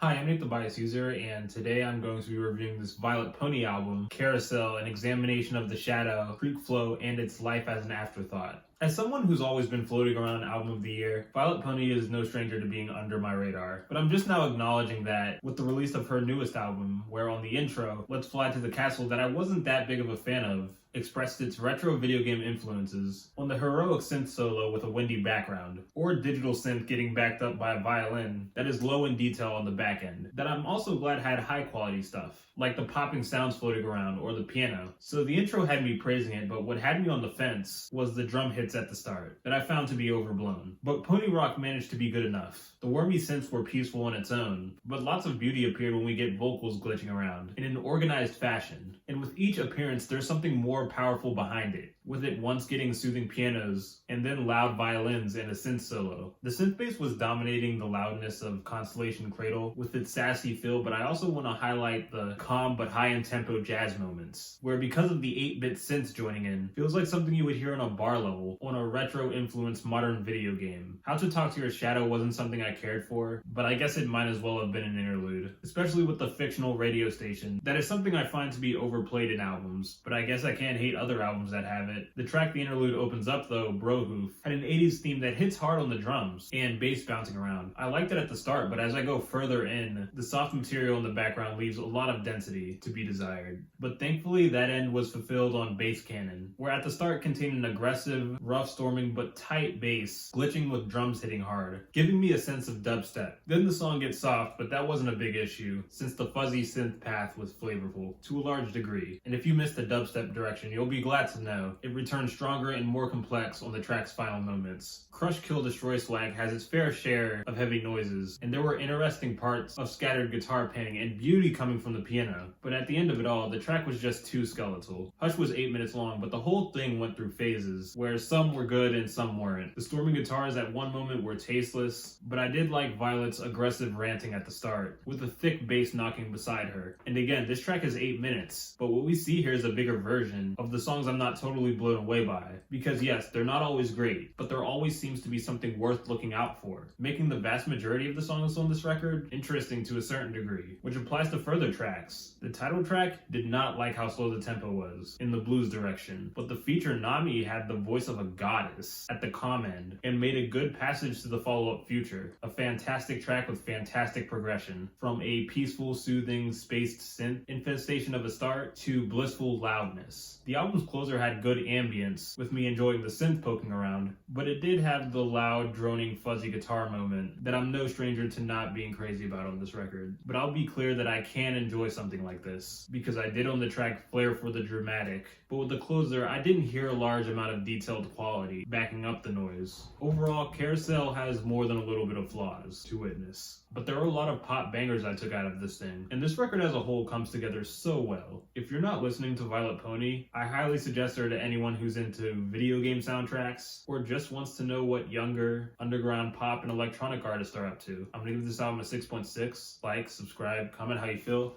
Hi, I'm Nate the Bias User, and today I'm going to be reviewing this Violet Pony album, Carousel, an examination of the shadow, Creekflow, and its life as an afterthought. As someone who's always been floating around Album of the Year, Violet Pony is no stranger to being under my radar. But I'm just now acknowledging that with the release of her newest album, where on the intro, Let's Fly to the Castle that I wasn't that big of a fan of, expressed its retro video game influences on the heroic synth solo with a windy background, or digital synth getting backed up by a violin that is low in detail on the back end, that I'm also glad had high quality stuff, like the popping sounds floating around or the piano. So the intro had me praising it, but what had me on the fence was the drum hits at the start, that I found to be overblown. But Pony Rock managed to be good enough. The wormy synths were peaceful on its own, but lots of beauty appeared when we get vocals glitching around, in an organized fashion. And with each appearance, there's something more powerful behind it, with it once getting soothing pianos, and then loud violins and a synth solo. The synth bass was dominating the loudness of Constellation Cradle with its sassy feel, but I also want to highlight the calm but high in tempo jazz moments, where because of the 8-bit synths joining in, feels like something you would hear on a bar level, on a retro-influenced modern video game. How to Talk to Your Shadow wasn't something I cared for, but I guess it might as well have been an interlude, especially with the fictional radio station. That is something I find to be overplayed in albums, but I guess I can't hate other albums that have it. The track the interlude opens up though, Brohoof, had an 80s theme that hits hard on the drums, and bass bouncing around. I liked it at the start, but as I go further in, the soft material in the background leaves a lot of density to be desired. But thankfully that end was fulfilled on Bass Cannon, where at the start contained an aggressive, rough storming but tight bass, glitching with drums hitting hard, giving me a sense of dubstep. Then the song gets soft, but that wasn't a big issue, since the fuzzy synth path was flavorful, to a large degree. And if you missed the dubstep direction, you'll be glad to know it returns stronger and more complex on the track's final moments. Crush Kill Destroy swag has its fair share of heavy noises, and there were interesting parts of scattered guitar panning and beauty coming from the piano. But at the end of it all, the track was just too skeletal. Hush was 8 minutes long, but the whole thing went through phases, where some were good and some weren't. The storming guitars at one moment were tasteless, but I did like Violet's aggressive ranting at the start, with a thick bass knocking beside her. And again, this track is 8 minutes, but what we see here is a bigger version of the songs I'm not totally blown away by. Because yes, they're not always great, but there always seems to be something worth looking out for, making the vast majority of the songs on this record interesting to a certain degree, which applies to further tracks. The title track did not like how slow the tempo was, in the blues direction, but the feature Nami had the voice of a goddess at the calm end, and made a good passage to the follow-up Future, a fantastic track with fantastic progression, from a peaceful, soothing, spaced synth infestation of a start to blissful loudness. The album's closer had good ambience, with me enjoying the synth poking around, but it did have the loud, droning, fuzzy guitar moment that I'm no stranger to not being crazy about on this record. But I'll be clear that I can enjoy something like this, because I did on the track Flair for the dramatic, but with the closer, I didn't hear a large amount of detailed quality backing up the noise. Overall, Carousel has more than a little bit of flaws to witness, but there are a lot of pop bangers I took out of this thing, and this record as a whole comes together so well. If you're not listening to Violet Pony, I highly suggest her to anyone who's into video game soundtracks, or just wants to know what younger, underground pop and electronic artists are up to. I'm gonna give this album a 6.6. Like, subscribe, comment how you feel,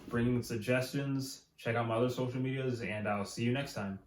bring suggestions, check out my other social medias, and I'll see you next time.